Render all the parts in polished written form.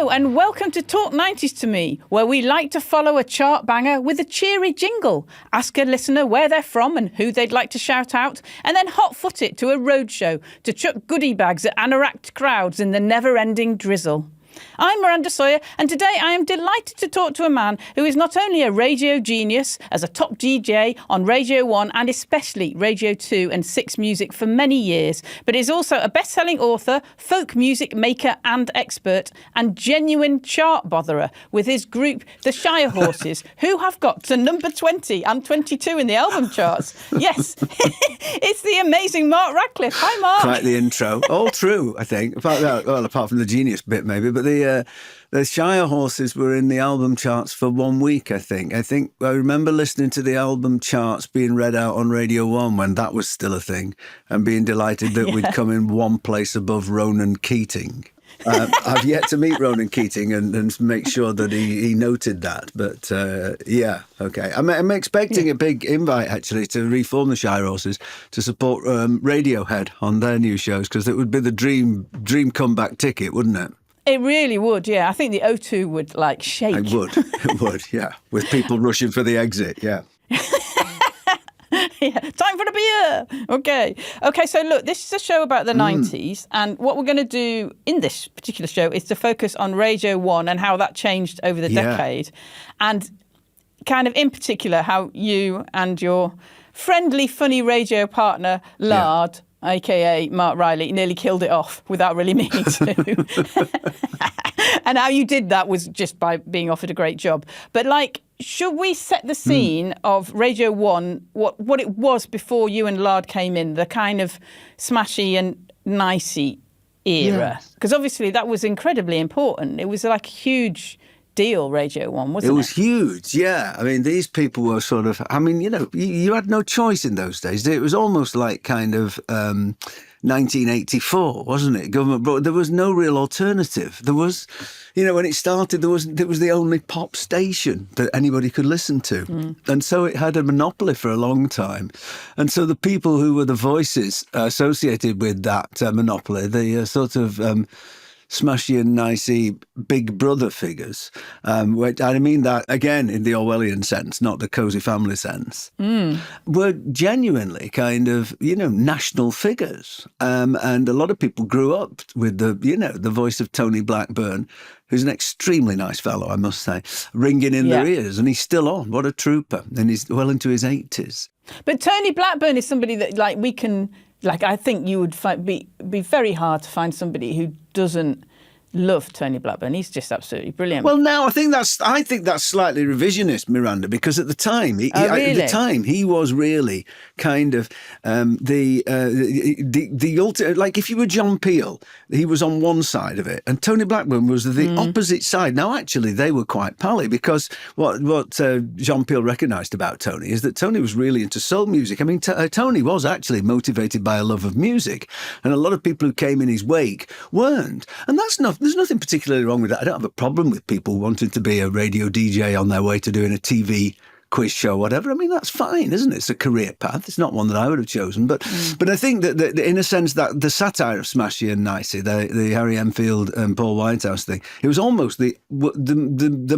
Hello and welcome to Talk 90s to Me, where we like to follow a chart banger with a cheery jingle, ask a listener where they're from and who they'd like to shout out, and then hot-foot it to a roadshow to chuck goodie bags at anoraked crowds in the never-ending drizzle. I'm Miranda Sawyer, and today I am delighted to talk to a man who is not only a radio genius as a top DJ on Radio 1 and especially Radio 2 and 6 Music for many years, but is also a best-selling author, folk music maker and expert, and genuine chart botherer with his group, the Shire Horses, who have got to number 20 and 22 in the album charts. Yes, it's the amazing Mark Radcliffe. Hi, Mark. Quite the intro. All true, I think. Apart from the genius bit, maybe, but the Shire Horses were in the album charts for 1 week, I think. I remember listening to the album charts being read out on Radio 1 when that was still a thing and being delighted that we'd come in one place above Ronan Keating. I've yet to meet Ronan Keating and make sure that he noted that. But yeah, okay. I'm expecting a big invite, actually, to reform the Shire Horses to support Radiohead on their new shows, because it would be the dream comeback ticket, wouldn't it? It really would, yeah. I think the O2 would, shake. It would, yeah. With people rushing for the exit, yeah. Yeah, time for the beer. Okay, so look, this is a show about the 90s, and what we're going to do in this particular show is to focus on Radio 1 and how that changed over the decade, and kind of in particular how you and your friendly, funny radio partner, Lard, a.k.a. Mark Riley, nearly killed it off without really meaning to. And how you did that was just by being offered a great job. But, should we set the scene of Radio 1, what it was before you and Lard came in, the kind of smashy and nicey era? Because obviously that was incredibly important. It was like a huge deal, Radio 1, wasn't it? It was huge, yeah. I mean, these people were sort of, you had no choice in those days. It was almost like kind of 1984, wasn't it? Government, but there was no real alternative. There was, when it started, it was the only pop station that anybody could listen to. And so it had a monopoly for a long time. And so the people who were the voices associated with that monopoly, the sort of smashy and nicey big brother figures. Which, I mean that, again, in the Orwellian sense, not the cosy family sense, were genuinely kind of, national figures. And a lot of people grew up with the voice of Tony Blackburn, who's an extremely nice fellow, I must say, ringing in their ears. And he's still on. What a trooper. And he's well into his 80s. But Tony Blackburn is somebody that, we can... I think you would be very hard to find somebody who doesn't love Tony Blackburn. He's just absolutely brilliant. Well, now I think that's slightly revisionist, Miranda, because at the time, he was really kind of the ultimate. Like if you were John Peel, he was on one side of it, and Tony Blackburn was the opposite side. Now, actually, they were quite pally, because what John Peel recognised about Tony is that Tony was really into soul music. I mean, Tony was actually motivated by a love of music, and a lot of people who came in his wake weren't, and there's nothing particularly wrong with that. I don't have a problem with people wanting to be a radio DJ on their way to doing a TV quiz show, whatever. I mean, that's fine, isn't it? It's a career path. It's not one that I would have chosen. But I think that in a sense that the satire of Smashy and Nicey, the Harry Enfield and Paul Whitehouse thing, it was almost the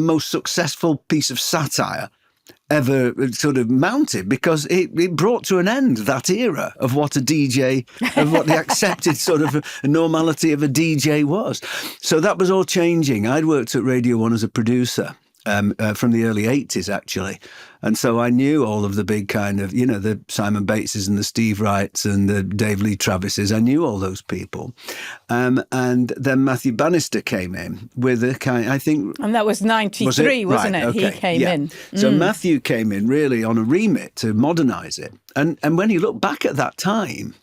most successful piece of satire ever sort of mounted, because it brought to an end that era of what a DJ, of what the accepted sort of normality of a DJ was. So that was all changing. I'd worked at Radio 1 as a producer from the early 80s, actually. And so I knew all of the big kind of, the Simon Bateses and the Steve Wrights and the Dave Lee Travises. I knew all those people. And then Matthew Bannister came in with a kind, I think... And that was 93, wasn't it? Okay. He came in. So Matthew came in really on a remit to modernise it. And when you look back at that time...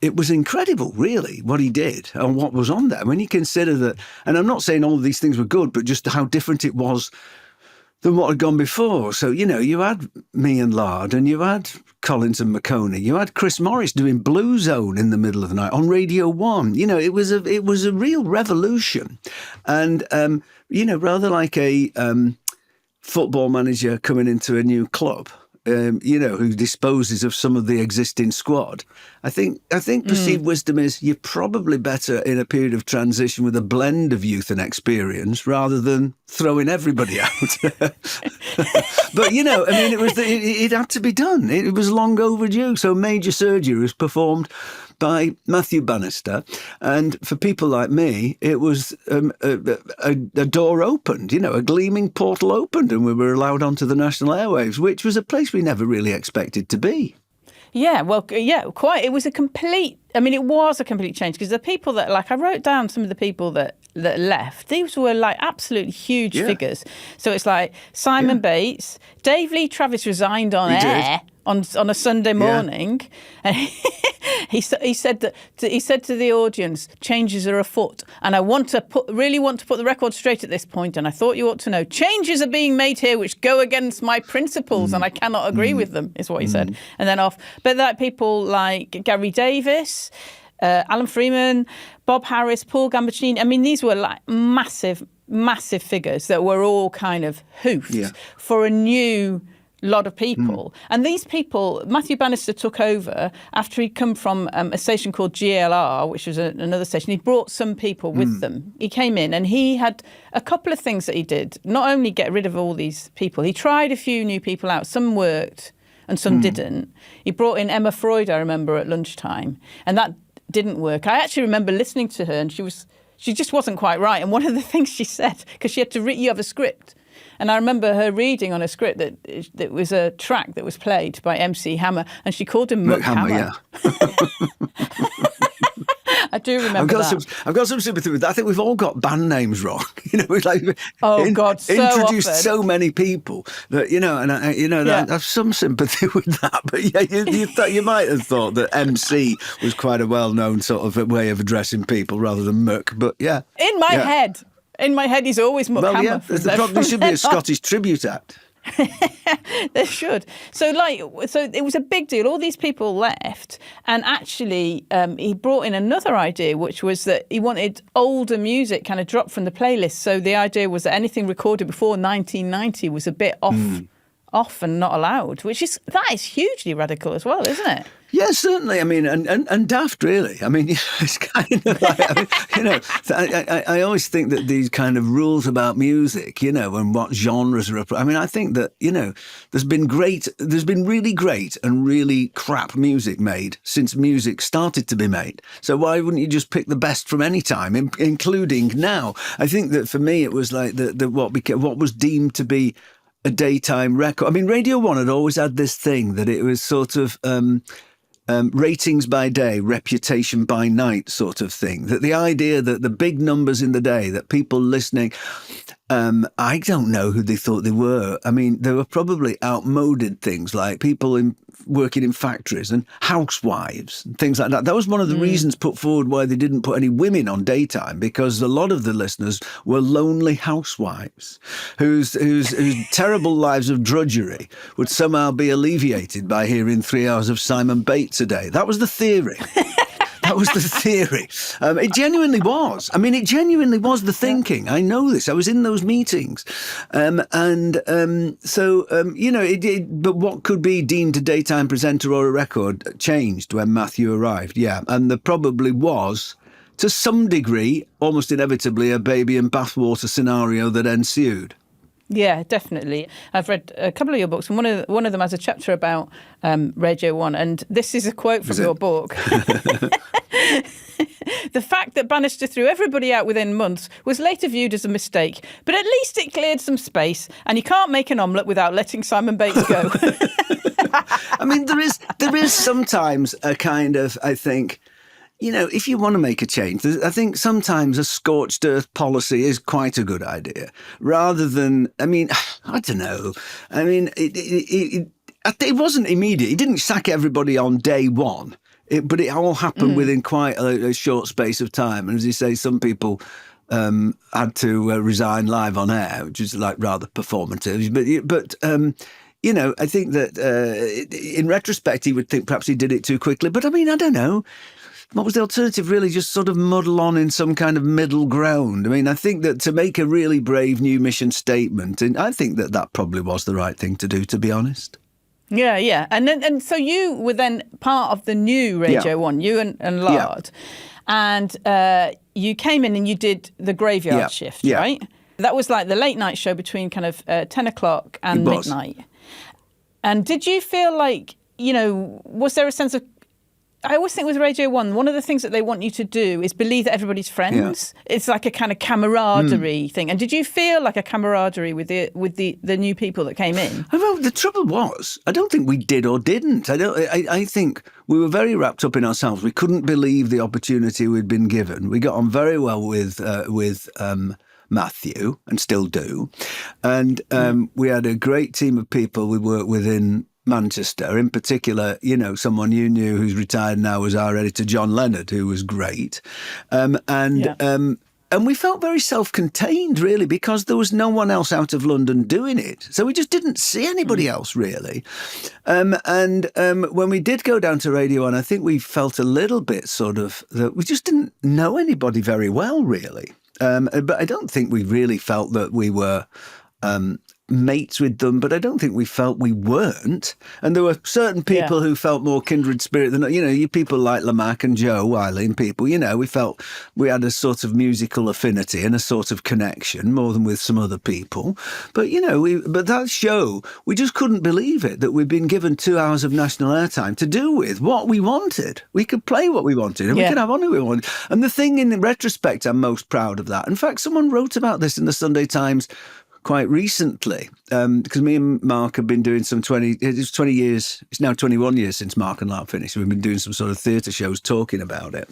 it was incredible, really, what he did and what was on there. When you consider that, and I'm not saying all of these things were good, but just how different it was than what had gone before. So, you had me and Lard, and you had Collins and McConey. You had Chris Morris doing Blue Zone in the middle of the night on Radio 1. It was a real revolution. And, rather like a football manager coming into a new club, who disposes of some of the existing squad. I think perceived wisdom is you're probably better in a period of transition with a blend of youth and experience rather than throwing everybody out. But, it had to be done. It was long overdue. So major surgery was performed by Matthew Bannister. And for people like me, it was a door opened, a gleaming portal opened, and we were allowed onto the national airwaves, which was a place we never really expected to be. Yeah, well, yeah, quite. It was a complete change because the people that, I wrote down some of the people that left. These were absolutely huge figures. So it's Simon Bates, Dave Lee Travis resigned on air on a Sunday morning, and he said to the audience, changes are afoot, and I really want to put the record straight at this point, and I thought you ought to know, changes are being made here which go against my principles, and I cannot agree with them, is what he said, and then off. But people like Gary Davis, Alan Freeman, Bob Harris, Paul Gambaccini. These were massive, massive figures that were all kind of hoofed for a new lot of people. And these people, Matthew Bannister took over after he'd come from a station called GLR, which was another station. He brought some people with them. He came in and he had a couple of things that he did. Not only get rid of all these people, he tried a few new people out. Some worked and some didn't. He brought in Emma Freud, I remember, at lunchtime. And that didn't work. I actually remember listening to her and she just wasn't quite right. And one of the things she said, because she had to you have a script. And I remember her reading on a script that was a track that was played by MC Hammer, and she called him Muck Hammer. Yeah. I do remember that. I've got some sympathy with that. I think we've all got band names wrong. We've introduced so many people that I have some sympathy with that. But you might have thought that MC was quite a well-known sort of way of addressing people rather than Muck. But in my head, he's always Muck Hammer. There probably should be a Scottish tribute act. There should. So it was a big deal. All these people left, and actually he brought in another idea, which was that he wanted older music kind of dropped from the playlist. So the idea was that anything recorded before 1990 was a bit off and not allowed, that is hugely radical as well, isn't it? Yeah, certainly. And daft, really. It's kind of I always think that these kind of rules about music, and what genres are. I think that, there's been really great and really crap music made since music started to be made. So why wouldn't you just pick the best from any time, including now? I think that for me, it was like what was deemed to be a daytime record. Radio 1 had always had this thing that it was sort of ratings by day, reputation by night sort of thing. That the idea that the big numbers in the day, that people listening, I don't know who they thought they were. They were probably outmoded things like people working in factories and housewives and things like that. That was one of the reasons put forward why they didn't put any women on daytime, because a lot of the listeners were lonely housewives whose terrible lives of drudgery would somehow be alleviated by hearing 3 hours of Simon Bates a day. That was the theory. That was the theory. It genuinely was. It genuinely was the thinking. I know this. I was in those meetings. But what could be deemed a daytime presenter or a record changed when Matthew arrived. Yeah. And there probably was, to some degree, almost inevitably, a baby and bathwater scenario that ensued. Yeah, definitely. I've read a couple of your books, and one of them has a chapter about Radio 1, and this is a quote from your book. The fact that Bannister threw everybody out within months was later viewed as a mistake, but at least it cleared some space, and you can't make an omelette without letting Simon Bates go. There is sometimes a kind of, I think, if you want to make a change, I think sometimes a scorched earth policy is quite a good idea. Rather than, I don't know. It wasn't immediate. He didn't sack everybody on day one, but it all happened within quite a short space of time. And as you say, some people had to resign live on air, which is rather performative. But I think that in retrospect, he would think perhaps he did it too quickly. But I don't know. What was the alternative? Really just sort of muddle on in some kind of middle ground. I think that to make a really brave new mission statement, and I think that probably was the right thing to do, to be honest. Yeah. And so you were then part of the new Radio 1, you and Lard. And you came in and you did the graveyard shift, right? That was like the late night show between kind of 10 o'clock and midnight. And did you feel like, was there a sense of, I always think with Radio 1, one of the things that they want you to do is believe that everybody's friends. Yeah. It's like a kind of camaraderie thing. And did you feel like a camaraderie with the new people that came in? Well, the trouble was, I don't think we did or didn't. I think we were very wrapped up in ourselves. We couldn't believe the opportunity we'd been given. We got on very well with Matthew, and still do. And we had a great team of people we worked with in Manchester. In particular, someone you knew who's retired now was our editor, John Leonard, who was great. And we felt very self-contained, really, because there was no one else out of London doing it. So we just didn't see anybody else, really. And when we did go down to Radio 1, I think we felt a little bit sort of that we just didn't know anybody very well, really. But I don't think we really felt that we were mates with them, but I don't think we felt we weren't. And there were certain people who felt more kindred spirit than, you people like Lamach and Joe Wiley and people, we felt we had a sort of musical affinity and a sort of connection more than with some other people. But, but that show, we just couldn't believe it, that we'd been given 2 hours of national airtime to do with what we wanted. We could play what we wanted and we could have on who we wanted. And the thing in retrospect, I'm most proud of that. In fact, someone wrote about this in the Sunday Times quite recently, because me and Mark have been doing some 20 years, it's now 21 years since Mark and Lard finished. We've been doing some sort of theatre shows talking about it.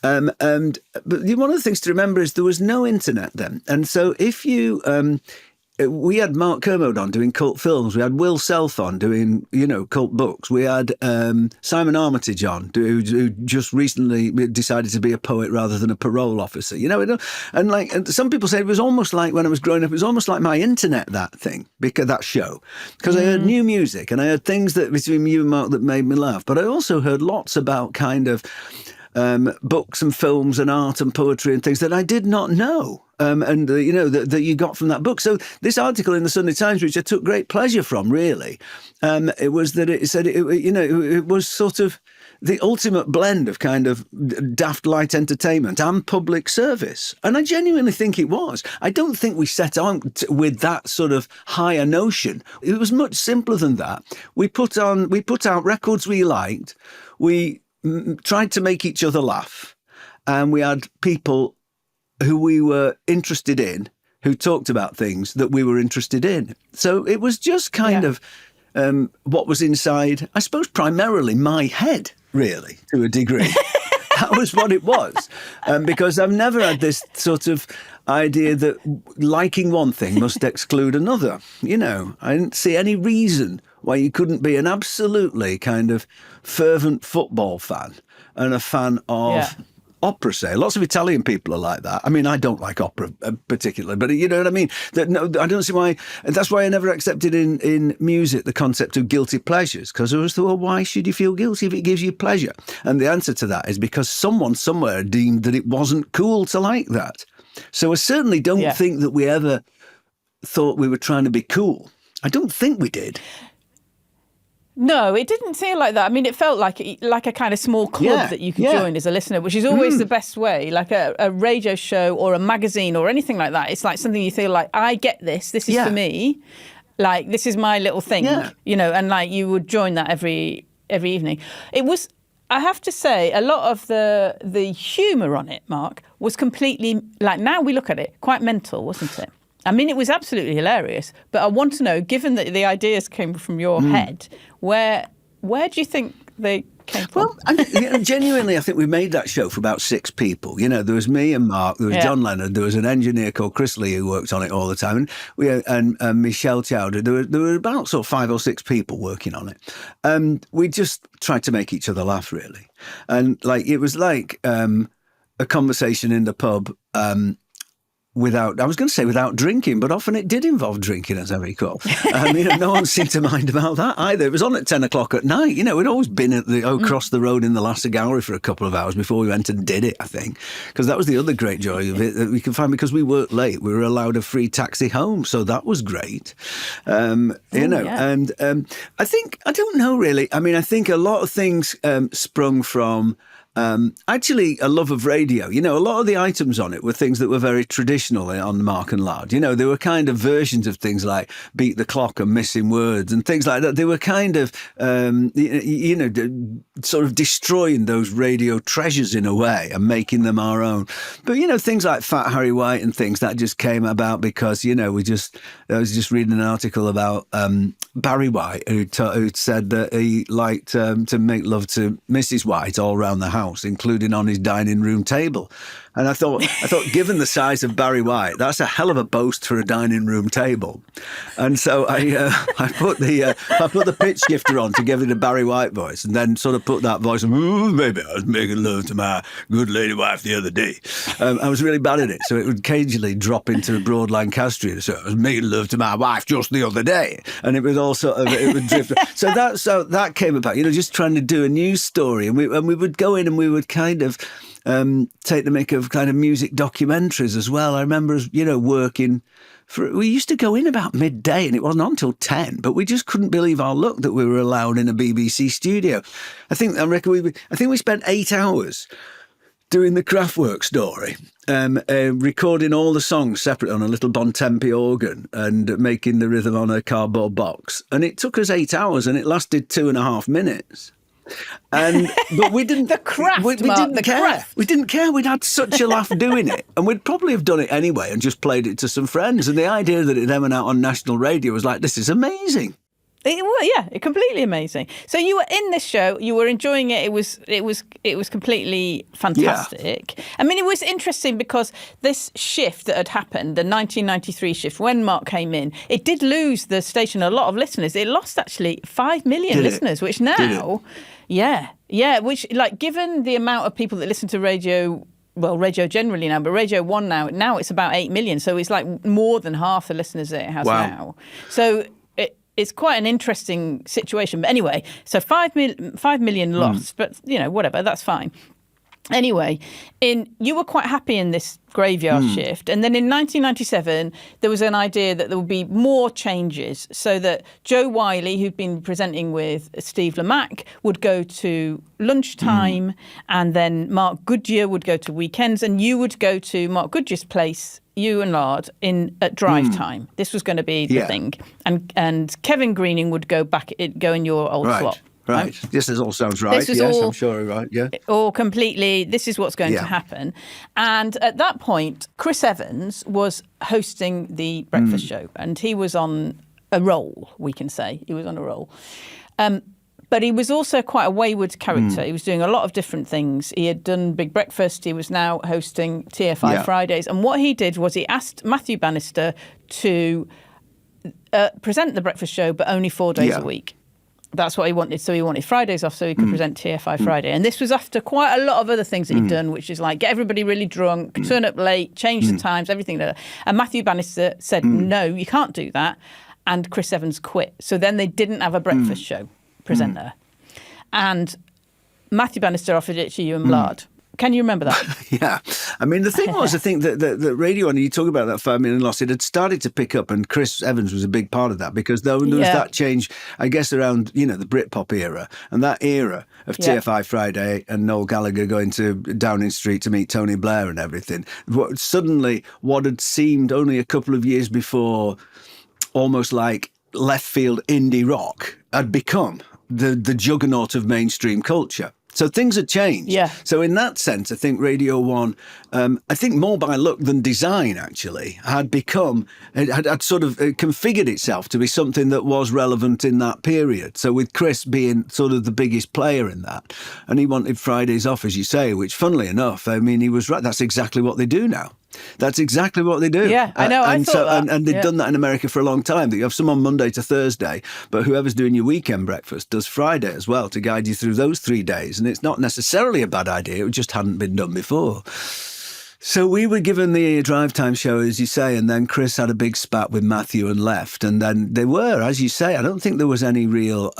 But one of the things to remember is there was no internet then. And so if you... we had Mark Kermode on doing cult films. We had Will Self on doing, cult books. We had Simon Armitage on, who just recently decided to be a poet rather than a parole officer. And some people say it was almost like when I was growing up, it was almost like my internet, that show. Because I heard new music and I heard things that between you and Mark that made me laugh. But I also heard lots about kind of books and films and art and poetry and things that I did not know. That you got from that book. So this article in the Sunday Times, which I took great pleasure from, really, it was that it said, it was sort of the ultimate blend of kind of daft light entertainment and public service. And I genuinely think it was. I don't think we set on with that sort of higher notion. It was much simpler than that. We put out records we liked. We tried to make each other laugh. And we had people who we were interested in, who talked about things that we were interested in. So it was just kind of what was inside, I suppose, primarily my head, really, to a degree. That was what it was. Because I've never had this sort of idea that liking one thing must exclude another. I didn't see any reason why you couldn't be an absolutely kind of fervent football fan and a fan of... opera, say. Lots of Italian people are like that. I mean, I don't like opera particularly, but you know what I mean? I don't see why. That's why I never accepted in music the concept of guilty pleasures, because I always thought, well, why should you feel guilty if it gives you pleasure? And the answer to that is because someone somewhere deemed that it wasn't cool to like that. So I certainly don't think that we ever thought we were trying to be cool. I don't think we did. No, it didn't feel like that. I mean, it felt like a kind of small club that you could join as a listener, which is always the best way. Like a radio show or a magazine or anything like that. It's like something you feel like, I get this. This is for me. Like, this is my little thing, and like you would join that every evening. It was, I have to say, a lot of the humour on it, Mark, was completely, like, now we look at it, quite mental, wasn't it? I mean, it was absolutely hilarious, but I want to know, given that the ideas came from your head, where do you think they came from? Well, genuinely, I think we made that show for about 6 people. There was me and Mark, there was John Leonard, there was an engineer called Chris Lee who worked on it all the time, and Michelle Chowder. There were about sort of 5 or 6 people working on it. We just tried to make each other laugh, really. And it was like a conversation in the pub, without, I was going to say without drinking, but often it did involve drinking, as I recall. No one seemed to mind about that either. It was on at 10 o'clock at night. We'd always been across the road in the Lasser Gallery for a couple of hours before we went and did it, I think, because that was the other great joy of it that we could find, because we worked late. We were allowed a free taxi home, so that was great. And I think, I don't know really. I think a lot of things sprung from actually a love of radio. A lot of the items on it were things that were very traditional on Mark and Lard. They were kind of versions of things like Beat the Clock and Missing Words and things like that. They were kind of, sort of destroying those radio treasures in a way and making them our own. But, things like Fat Harry White and things, that just came about because, I was just reading an article about Barry White who said that he liked to make love to Mrs. White all around the house, including on his dining room table. And I thought, given the size of Barry White, that's a hell of a boast for a dining room table. And so I put the pitch shifter on to give it a Barry White voice, and then sort of put that voice. Maybe I was making love to my good lady wife the other day. I was really bad at it, so it would occasionally drop into a broad Lancastrian. So I was making love to my wife just the other day, and it was all sort of, it would drift. So that came about. Just trying to do a news story, and we would go in and we would kind of take the make of kind of music documentaries as well. I remember us, working we used to go in about midday, and it wasn't on until 10, but we just couldn't believe our luck that we were allowed in a BBC studio. I think we spent 8 hours doing the Kraftwerk story, recording all the songs separate on a little Bontempi organ and making the rhythm on a cardboard box. And it took us 8 hours, and it lasted 2.5 minutes. But we didn't. The craft, we Mark, didn't care. Craft. We didn't care. We'd had such a laugh doing it, and we'd probably have done it anyway and just played it to some friends. And the idea that it then went out on national radio was like, this is amazing. Completely amazing. So you were in this show, you were enjoying it. It was completely fantastic. Yeah. It was interesting because this shift that had happened, the 1993 shift, when Mark came in, it did lose the station a lot of listeners. It lost actually 5 million listeners, which now, which given the amount of people that listen to radio. Well, radio generally now, but Radio 1 now it's about 8 million. So it's like more than half the listeners that it has now. So it's quite an interesting situation. But anyway, so 5 million lost, but, whatever, that's fine. Anyway, you were quite happy in this graveyard shift. And then in 1997, there was an idea that there would be more changes so that Joe Wiley, who'd been presenting with Steve Lamacq, would go to lunchtime, and then Mark Goodyear would go to weekends, and you would go to Mark Goodyear's place, you and Lard, at drive time. This was going to be the thing. And Kevin Greening would go in your old slot. Right. This all sounds right. I'm sure you're right. Yeah. Or completely, this is what's going to happen. And at that point, Chris Evans was hosting the breakfast show, and he was on a roll, we can say. He was on a roll. But he was also quite a wayward character. He was doing a lot of different things. He had done Big Breakfast. He was now hosting TFI Fridays. And what he did was he asked Matthew Bannister to present the breakfast show, but only 4 days a week. That's what he wanted. So he wanted Fridays off so he could present TFI Friday. And this was after quite a lot of other things that he'd done, which is like get everybody really drunk, turn up late, change the times, everything like that. And Matthew Bannister said, no, you can't do that. And Chris Evans quit. So then they didn't have a breakfast show presenter. And Matthew Bannister offered it to you and Lard. Can you remember that? Yeah. The thing was, I think that radio, and you talk about that 5 million loss, it had started to pick up, and Chris Evans was a big part of that because there was that change, I guess, around, the Britpop era and that era of TFI Friday and Noel Gallagher going to Downing Street to meet Tony Blair and everything. Suddenly, what had seemed only a couple of years before almost like left field indie rock had become the juggernaut of mainstream culture. So things had changed. Yeah. So in that sense, I think Radio 1, I think more by luck than design, actually, had sort of configured itself to be something that was relevant in that period. So with Chris being sort of the biggest player in that, and he wanted Fridays off, as you say, which, funnily enough, he was right. That's exactly what they do now. That's exactly what they do. Yeah, I know. I thought that. And they've done that in America for a long time. That you have some on Monday to Thursday, but whoever's doing your weekend breakfast does Friday as well to guide you through those 3 days. And it's not necessarily a bad idea. It just hadn't been done before. So we were given the drive time show, as you say, and then Chris had a big spat with Matthew and left. And then they were, as you say, I don't think there was any real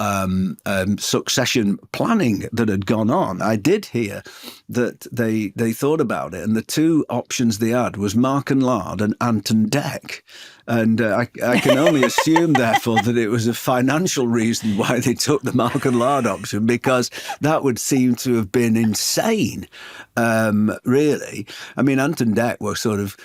succession planning that had gone on. I did hear that they thought about it, and the two options they had was Mark and Lard and Ant and Dec. And I can only assume, therefore, that it was a financial reason why they took the Mark and Lard option, because that would seem to have been insane, really. I mean, Ant and Dec were sort of,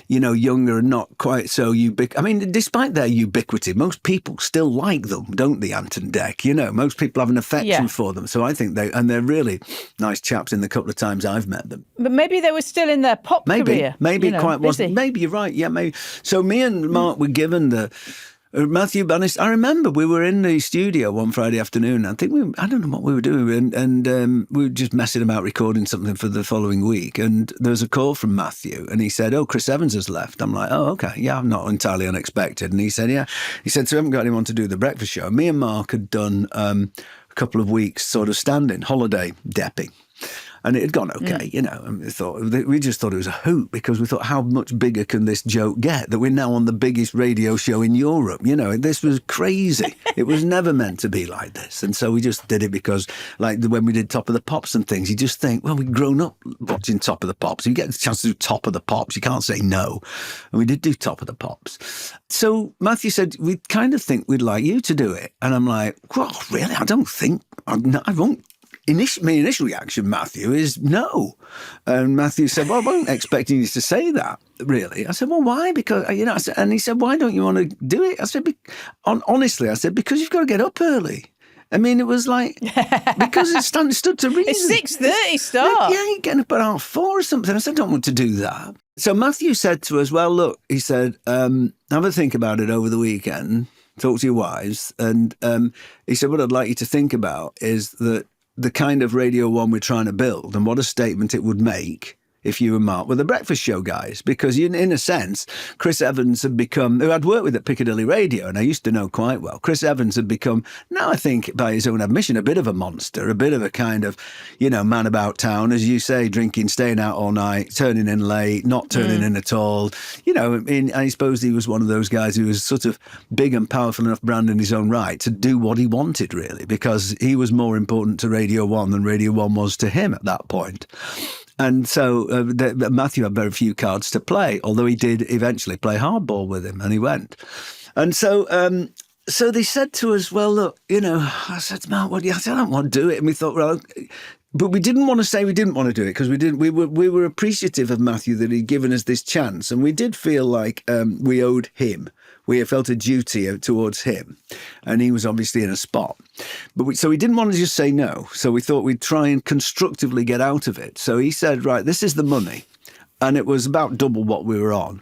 younger and not quite so ubiquitous. I mean, despite their ubiquity, most people still like them, don't they, Ant and Dec? Most people have an affection for them. So I think they're really nice chaps in the couple of times I've met them. But maybe they were still in their pop career. Maybe it quite wasn't. Maybe you're right. Yeah, maybe. So me and Mark were given the Matthew Bannister. I remember we were in the studio one Friday afternoon. I don't know what we were doing, and we were just messing about recording something for the following week. And there was a call from Matthew, and he said, "Oh, Chris Evans has left." I'm like, "Oh, okay, yeah, not entirely unexpected." And he said, "Yeah." He said, "So we haven't got anyone to do the breakfast show." Me and Mark had done a couple of weeks sort of standing holiday depping. And it had gone okay, and we just thought it was a hoot, because we thought, how much bigger can this joke get, that we're now on the biggest radio show in Europe? This was crazy. It was never meant to be like this. And so we just did it because, like when we did Top of the Pops and things, you just think, well, we've grown up watching Top of the Pops. You get the chance to do Top of the Pops, you can't say no. And we did do Top of the Pops. So Matthew said, we kind of think we'd like you to do it. And I'm like, well, really? I won't. My initial reaction, Matthew, is no. And Matthew said, well, I wasn't expecting you to say that, really. I said, well, why? Because, and he said, why don't you want to do it? I said, honestly, because you've got to get up early. I mean, it was like, because it stood to reason. It's 6:30 start. Yeah, you're getting up at 4:30 or something. I said, I don't want to do that. So Matthew said to us, well, look, he said, have a think about it over the weekend, talk to your wives. And he said, what I'd like you to think about is that the kind of Radio 1 we're trying to build, and what a statement it would make if you and Mark were the breakfast show guys. Because in a sense, Chris Evans had become, who I'd worked with at Piccadilly Radio, and I used to know quite well, Chris Evans had become, now I think by his own admission, a bit of a monster, a bit of a kind of, man about town, as you say, drinking, staying out all night, turning in late, not turning in at all. I suppose he was one of those guys who was sort of big and powerful enough brand in his own right to do what he wanted, really, because he was more important to Radio 1 than Radio 1 was to him at that point. And so Matthew had very few cards to play, although he did eventually play hardball with him, and he went. And so so they said to us, well, look, I said, Mark, I don't want to do it. And we thought, well, but we didn't want to say we didn't want to do it, because we were appreciative of Matthew that he'd given us this chance. And we did feel like we owed him. We felt a duty towards him, and he was obviously in a spot. But so we didn't want to just say no. So we thought we'd try and constructively get out of it. So he said, right, this is the money. And it was about double what we were on,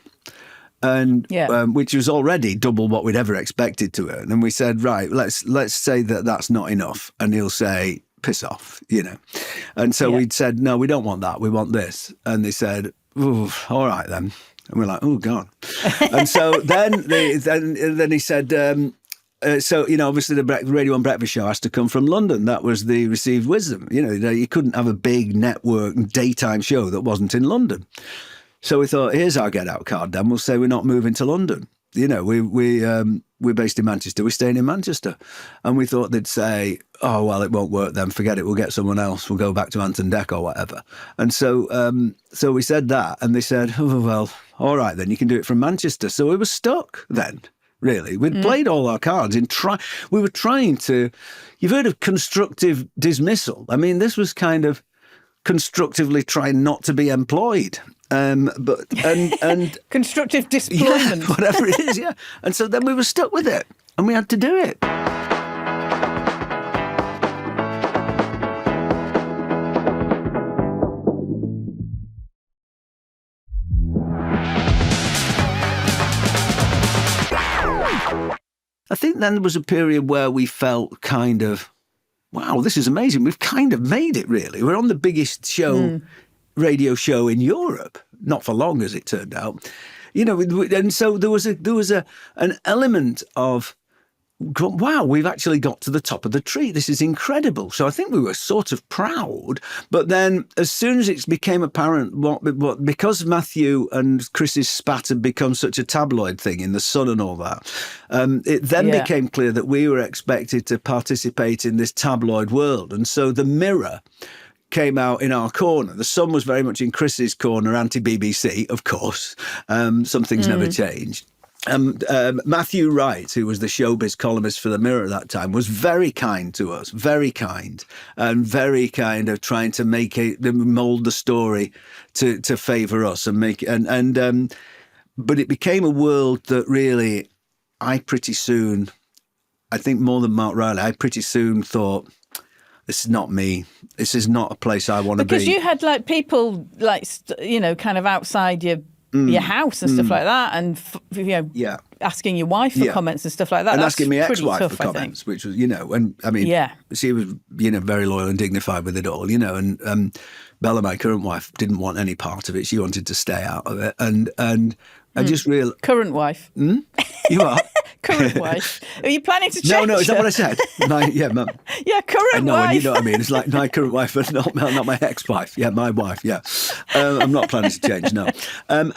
and which was already double what we'd ever expected to earn. And we said, right, let's say that that's not enough. And he'll say, piss off, And so we'd said, no, we don't want that. We want this. And they said, all right then. And we're like, oh, God. And so then he said, obviously the Radio 1 breakfast show has to come from London. That was the received wisdom. You couldn't have a big network daytime show that wasn't in London. So we thought, here's our get out card then. We'll say we're not moving to London. We're based in Manchester. We're staying in Manchester. And we thought they'd say, oh, well, it won't work then. Forget it. We'll get someone else. We'll go back to Ant and Dec or whatever. And so we said that, and they said, oh, well, all right, then you can do it from Manchester. So we were stuck then, really. We'd played all our cards. We were trying to, you've heard of constructive dismissal. I mean, this was kind of constructively trying not to be employed. But constructive deployment, whatever it is, yeah. And so then we were stuck with it, and we had to do it. I think then there was a period where we felt kind of, wow, this is amazing. We've kind of made it, really. We're on the biggest radio show in Europe, not for long as it turned out, and so there was an element of wow, we've actually got to the top of the tree. This is incredible. So I think we were sort of proud. But then as soon as it became apparent, because Matthew and Chris's spat had become such a tabloid thing in The Sun and all that, it then became clear that we were expected to participate in this tabloid world. And so the Mirror came out in our corner. The Sun was very much in Chris's corner, anti-BBC, of course. Some things never changed. Matthew Wright, who was the showbiz columnist for the Mirror at that time, was very kind to us, very kind, and very kind of trying to mould the story to favour us and make it. But it became a world that really, I think more than Mark Riley, I pretty soon thought, this is not me. This is not a place I want to be. Because you had like people like, kind of outside your house and stuff like that, and asking your wife for comments and stuff like that. And that's asking me ex-wife tough, for comments, which was, and I mean, she was, very loyal and dignified with it all, and Bella, my current wife, didn't want any part of it. She wanted to stay out of it, and I just realised... Current wife. You are? Current wife. Are you planning to change No, is that what I said? Current wife. You know what I mean? It's like my current wife, but not my ex-wife. Yeah, my wife, yeah. I'm not planning to change, no. And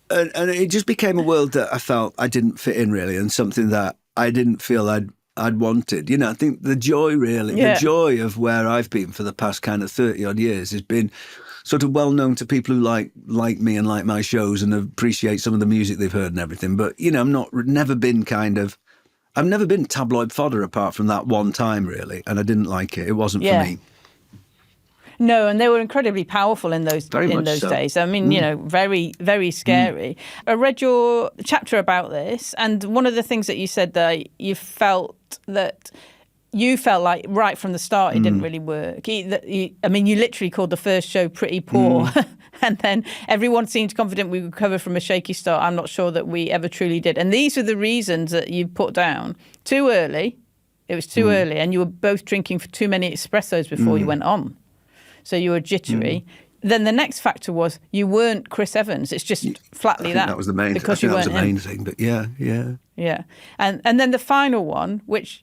it just became a world that I felt I didn't fit in, really, and something that I didn't feel I'd wanted. I think the joy, really, the joy of where I've been for the past kind of 30-odd years has been sort of well known to people who like me and like my shows and appreciate some of the music they've heard and everything. But, I've never been tabloid fodder apart from that one time, really. And I didn't like it. It wasn't for me. No, and they were incredibly powerful in those days. I mean, very, very scary. I read your chapter about this, and one of the things that you said that you felt like right from the start it didn't really work. You literally called the first show pretty poor. And then everyone seemed confident we would recover from a shaky start. I'm not sure that we ever truly did. And these are the reasons that you put down. Too early. It was too early. And you were both drinking for too many espressos before you went on. So you were jittery. Then the next factor was you weren't Chris Evans. It's just flatly that. That was the main thing. Because you weren't that was the main thing. But yeah. Yeah. And then the final one, which,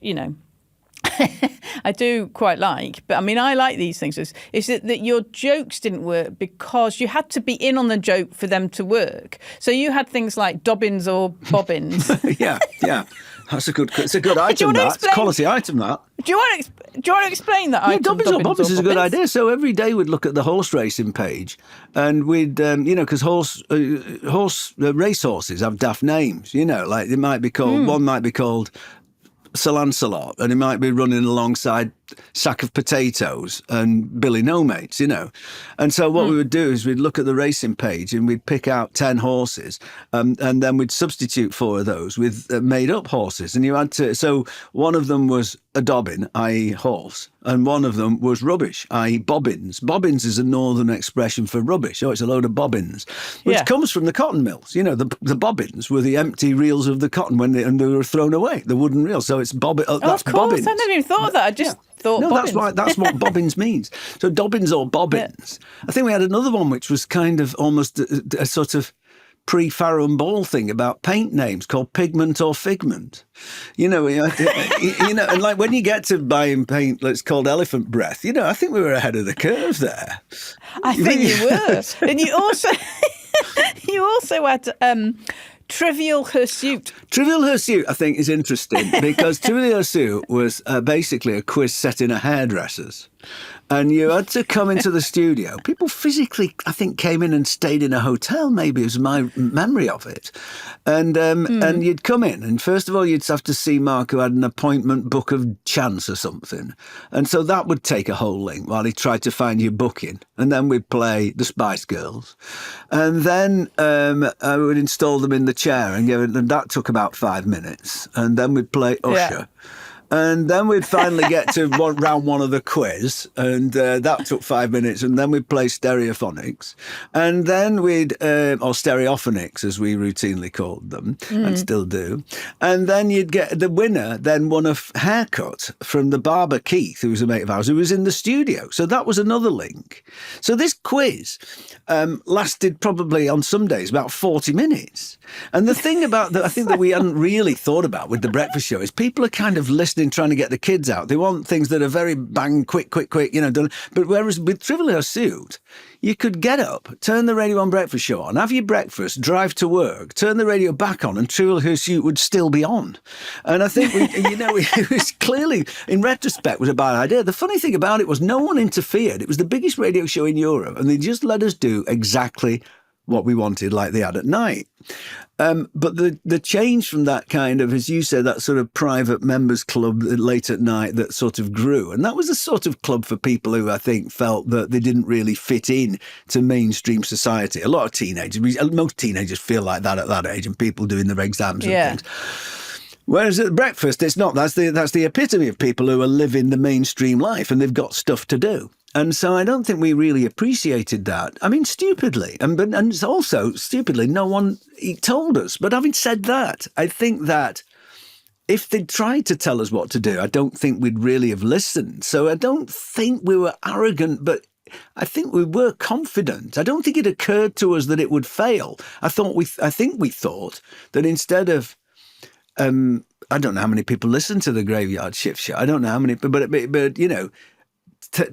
I do quite like, but I mean, I like these things, is that your jokes didn't work because you had to be in on the joke for them to work. So you had things like Dobbins or Bobbins. yeah. It's a good item, that. It's a quality item, that. Do you want to explain that item? Dobbins or Bobbins is a good idea. So every day we'd look at the horse racing page and we'd, because race horses have daft names, like it might be called, one might be called Sir Lancelot, and he might be running alongside Sack of Potatoes and Billy No Mates, And so what we would do is we'd look at the racing page and we'd pick out 10 horses, and then we'd substitute 4 of those with made-up horses. And you had to, so one of them was a dobbin, i.e. horse, and one of them was rubbish, i.e. bobbins. Bobbins is a northern expression for rubbish. Oh, it's a load of bobbins, which comes from the cotton mills. The bobbins were the empty reels of the cotton when they were thrown away, the wooden reels. So it's that's of course, bobbins. I never even thought of that. I just thought bobbins. That's what bobbins means. So Dobbins or Bobbins. I think we had another one which was kind of almost a sort of pre-Farrow and Ball thing about paint names called Pigment or Figment. And like when you get to buying paint that's called Elephant Breath, I think we were ahead of the curve there. I think you were. And you also had Trivial Hirsute. Trivial Hirsute, I think, is interesting because Trivial Hirsute was basically a quiz set in a hairdresser's. And you had to come into the studio. People physically, I think, came in and stayed in a hotel, maybe is my memory of it. And you'd come in, and first of all, you'd have to see Mark, who had an appointment book of chance or something. And so that would take a whole link while he tried to find your booking. And then we'd play the Spice Girls. And then I would install them in the chair, and that took about 5 minutes. And then we'd play Usher. And then we'd finally get to round one of the quiz, and that took 5 minutes. And then we'd play stereophonics, and then or stereophonics, as we routinely called them, and still do. And then you'd get the winner, then won a haircut from the barber Keith, who was a mate of ours, who was in the studio. So that was another link. So this quiz lasted probably on some days about 40 minutes. And the thing about that, I think that we hadn't really thought about with the breakfast show is people are kind of listening, trying to get the kids out. They want things that are very bang, quick, done. But whereas with Trivial Pursuit, you could get up, turn the Radio 1 breakfast show on, have your breakfast, drive to work, turn the radio back on, and Trivial Pursuit would still be on. And I think, it was clearly, in retrospect, was a bad idea. The funny thing about it was no one interfered. It was the biggest radio show in Europe, and they just let us do exactly what we wanted, like they had at night. But the change from that kind of, as you said, that sort of private members club late at night that sort of grew. And that was a sort of club for people who I think felt that they didn't really fit in to mainstream society. A lot of teenagers, most teenagers feel like that at that age, and people doing their exams and things. Whereas at breakfast, it's not. That's the epitome of people who are living the mainstream life, and they've got stuff to do. And so I don't think we really appreciated that. I mean, stupidly. And also, stupidly, no one told us. But having said that, I think that if they'd tried to tell us what to do, I don't think we'd really have listened. So I don't think we were arrogant, but I think we were confident. I don't think it occurred to us that it would fail. I think we thought that instead of, I don't know how many people listen to the Graveyard Shift show. I don't know how many, but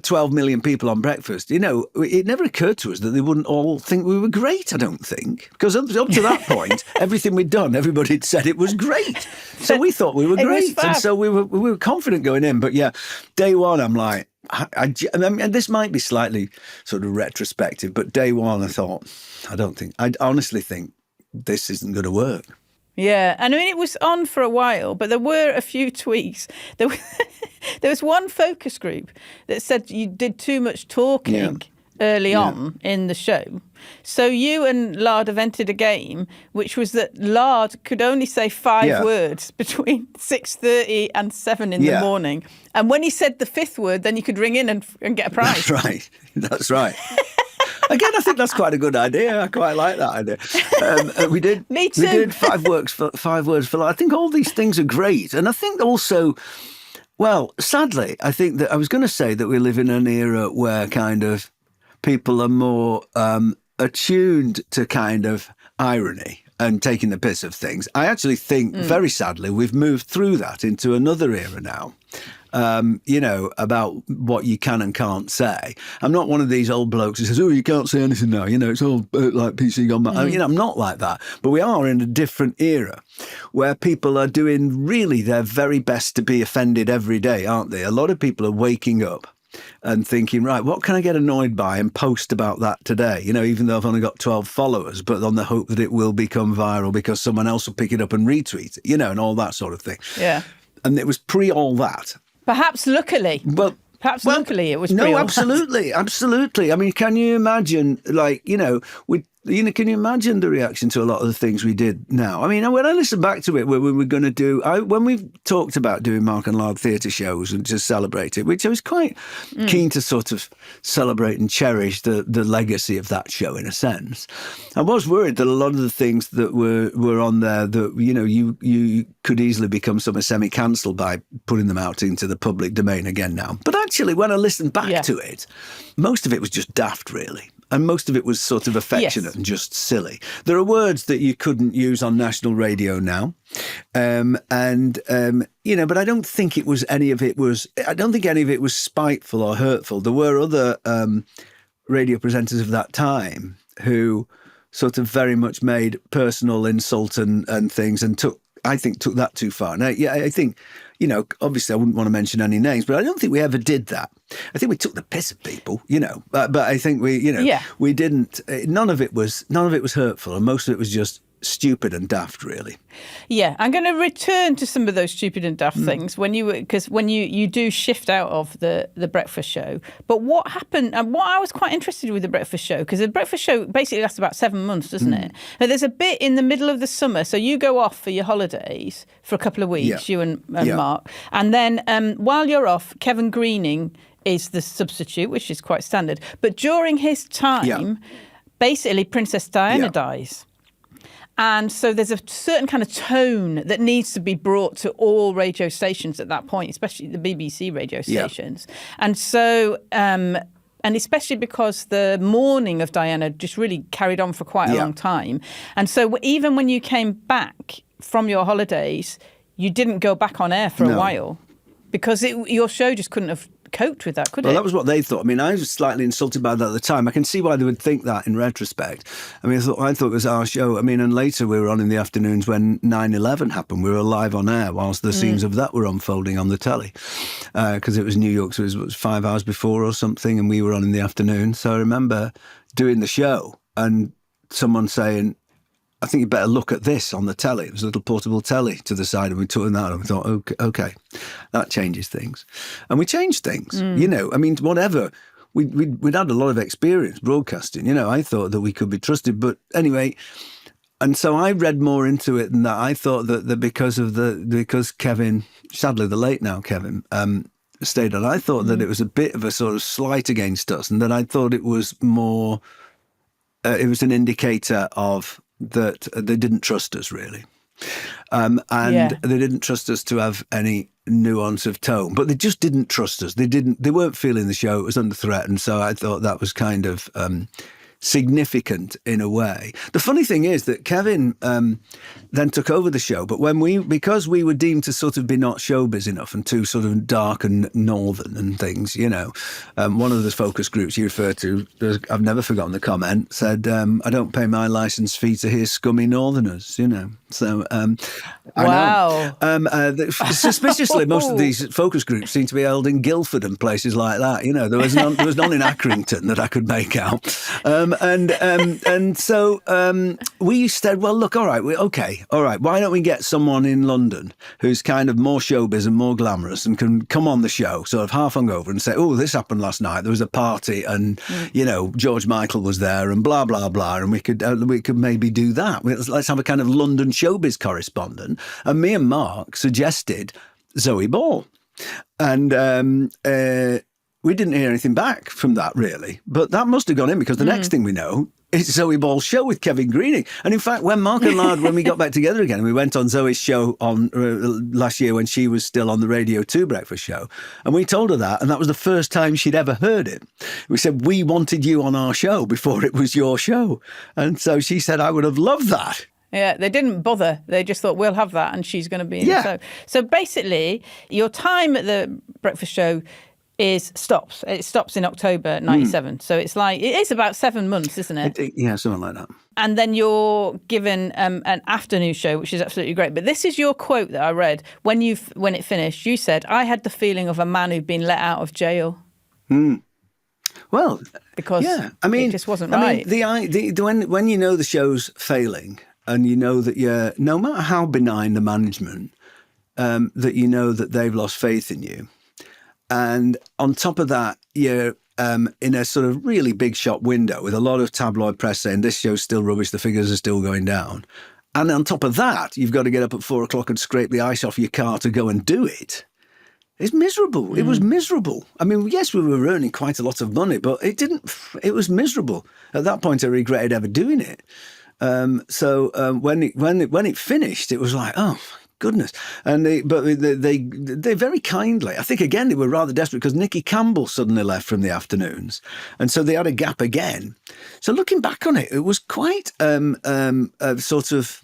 12 million people on breakfast, it never occurred to us that they wouldn't all think we were great, I don't think. Because up to that point, everything we'd done, everybody had said it was great. So we thought we were great. And so we were confident going in. But yeah, day one, I'm like, and this might be slightly sort of retrospective, but day one, I thought, I honestly think this isn't going to work. Yeah, and I mean, it was on for a while, but there were a few tweaks. There was one focus group that said you did too much talking early on in the show. So you and Lard invented a game, which was that Lard could only say 5 words between 6:30 and 7 in the morning. And when he said the 5th word, then you could ring in and get a prize. That's right. Again, I think that's quite a good idea. I quite like that idea. We did. Me too. We did 5 words for. I think all these things are great, and I think also, well, sadly, I think that I was going to say that we live in an era where kind of people are more attuned to kind of irony and taking the piss of things. I actually think, very sadly, we've moved through that into another era now. About what you can and can't say. I'm not one of these old blokes who says, oh, you can't say anything now. It's all like PC gone back. I'm not like that. But we are in a different era where people are doing really their very best to be offended every day, aren't they? A lot of people are waking up and thinking, right, what can I get annoyed by and post about that today? Even though I've only got 12 followers, but on the hope that it will become viral because someone else will pick it up and retweet it, and all that sort of thing. Yeah. And it was pre all that. Perhaps luckily. Luckily it was pre all No, absolutely. Absolutely. I mean, can you imagine, can you imagine the reaction to a lot of the things we did now? I mean, when I listen back to it, when we were going to do, when we've talked about doing Mark and Lard theatre shows and just celebrate it, which I was quite keen to sort of celebrate and cherish the legacy of that show in a sense. I was worried that a lot of the things that were on there that, you could easily become sort of semi-cancelled by putting them out into the public domain again now. But actually, when I listened back to it, most of it was just daft, really. And most of it was sort of affectionate and just silly. There are words that you couldn't use on national radio now. But I don't think any of it was spiteful or hurtful. There were other radio presenters of that time who sort of very much made personal insult and things and took that too far. Now, I think, obviously I wouldn't want to mention any names, but I don't think we ever did that. I think we took the piss of people, but I think we didn't. None of it was hurtful, and most of it was just stupid and daft, really. Yeah, I'm going to return to some of those stupid and daft things because when you do shift out of the breakfast show. But what happened, and what I was quite interested with the breakfast show, because the breakfast show basically lasts about 7 months, doesn't it? Now, there's a bit in the middle of the summer, so you go off for your holidays for a couple of weeks, you and Mark, and then while you're off, Kevin Greening is the substitute, which is quite standard. But during his time, basically Princess Diana dies. And so there's a certain kind of tone that needs to be brought to all radio stations at that point, especially the BBC radio stations. And so, and especially because the mourning of Diana just really carried on for quite a long time. And so even when you came back from your holidays, you didn't go back on air for a while because your show just couldn't have coped with that, could it? Well, that was what they thought. I mean, I was slightly insulted by that at the time. I can see why they would think that in retrospect. I mean, I thought it was our show. I mean, and later we were on in the afternoons when 9/11 happened. We were live on air whilst the scenes of that were unfolding on the telly because it was New York, so it was 5 hours before or something, and we were on in the afternoon. So I remember doing the show and someone saying, I think you better look at this on the telly. It was a little portable telly to the side, and we took that and we thought, okay, that changes things. And we changed things, you know. I mean, whatever. We'd had a lot of experience broadcasting, you know. I thought that we could be trusted. But anyway, and so I read more into it than that. I thought that because Kevin, sadly the late now Kevin, stayed on, I thought that it was a bit of a sort of slight against us, and that I thought it was more, it was an indicator of that they didn't trust us, really. And they didn't trust us to have any nuance of tone, but they just didn't trust us. They weren't feeling the show. It was under threat. And so I thought that was kind of significant in a way. The funny thing is that Kevin then took over the show, but because we were deemed to sort of be not showbiz enough and too sort of dark and northern and things, you know, one of the focus groups you referred to, I've never forgotten the comment, said, I don't pay my licence fee to hear scummy northerners, you know. So, wow. I know. Suspiciously, most of these focus groups seem to be held in Guildford and places like that. You know, there was none in Accrington that I could make out. And so we said, well, look, all right. Why don't we get someone in London who's kind of more showbiz and more glamorous and can come on the show, sort of half hungover, and say, oh, this happened last night. There was a party, and you know, George Michael was there, and blah blah blah, and we could maybe do that. Let's have a kind of London showbiz correspondent. And me and Mark suggested Zoe Ball, and we didn't hear anything back from that, really. But that must have gone in, because the next thing we know, it's Zoe Ball's show with Kevin Greening. And in fact, when Mark and Lard, when we got back together again, we went on Zoe's show on last year when she was still on the Radio 2 breakfast show. And we told her that, and that was the first time she'd ever heard it. We said, we wanted you on our show before it was your show. And so she said, I would have loved that. Yeah, they didn't bother. They just thought, we'll have that, and she's going to be in the show. So basically, your time at the breakfast show stops. It stops in October 97. So it is about 7 months, isn't it? Yeah, something like that. And then you're given an afternoon show, which is absolutely great. But this is your quote that I read. When it finished, you said, I had the feeling of a man who'd been let out of jail. Well, because it just wasn't right. When you know the show's failing, and you know that no matter how benign the management, that you know that they've lost faith in you. And on top of that, you're in a sort of really big shop window with a lot of tabloid press saying this show's still rubbish, the figures are still going down. And on top of that, you've got to get up at 4 o'clock and scrape the ice off your car to go and do it. It's miserable. It was miserable. I mean, yes, we were earning quite a lot of money, but it was miserable. At that point, I regretted ever doing it. So when it finished, it was like, oh, goodness. And they very kindly, I think again, they were rather desperate because Nicky Campbell suddenly left from the afternoons. And so they had a gap again. So looking back on it, it was quite a sort of,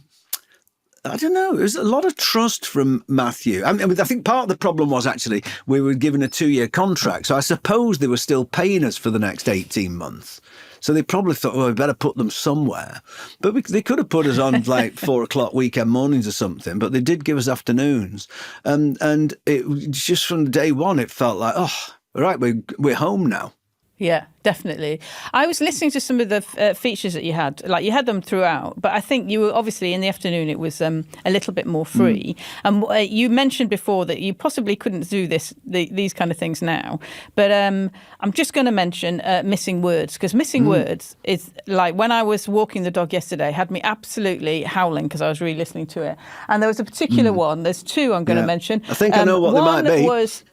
I don't know, it was a lot of trust from Matthew. I mean, I think part of the problem was actually we were given a 2-year contract. So I suppose they were still paying us for the next 18 months. So they probably thought, well, we better put them somewhere. But they could have put us on like 4 o'clock weekend mornings or something, but they did give us afternoons. And it just from day one, it felt like, oh, all right, we're home now. Yeah, definitely. I was listening to some of the features that you had. Like, you had them throughout, but I think you were obviously in the afternoon. It was a little bit more free. And you mentioned before that you possibly couldn't do these kind of things now. But I'm just going to mention Missing Words, because Missing Words is like, when I was walking the dog yesterday, had me absolutely howling because I was re-listening to it. And there was a particular one. There's two I'm going to mention. I think I know what they might be. One was...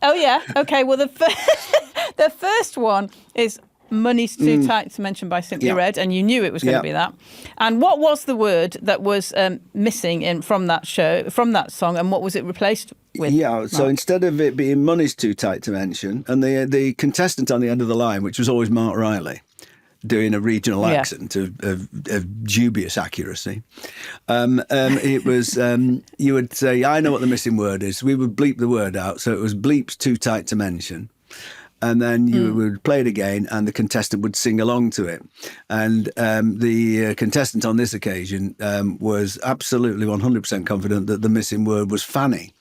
Oh, yeah. Okay. Well, the first one is Money's Too Tight to Mention by Simply Red, and you knew it was going to be that. And what was the word that was missing from that song, and what was it replaced with? Yeah, so instead of it being Money's Too Tight to Mention, and the contestant on the end of the line, which was always Mark Riley, doing a regional accent of dubious accuracy. It was, you would say, I know what the missing word is. We would bleep the word out. So it was bleeps too tight to mention. And then you would play it again and the contestant would sing along to it. And the contestant on this occasion was absolutely 100% confident that the missing word was fanny.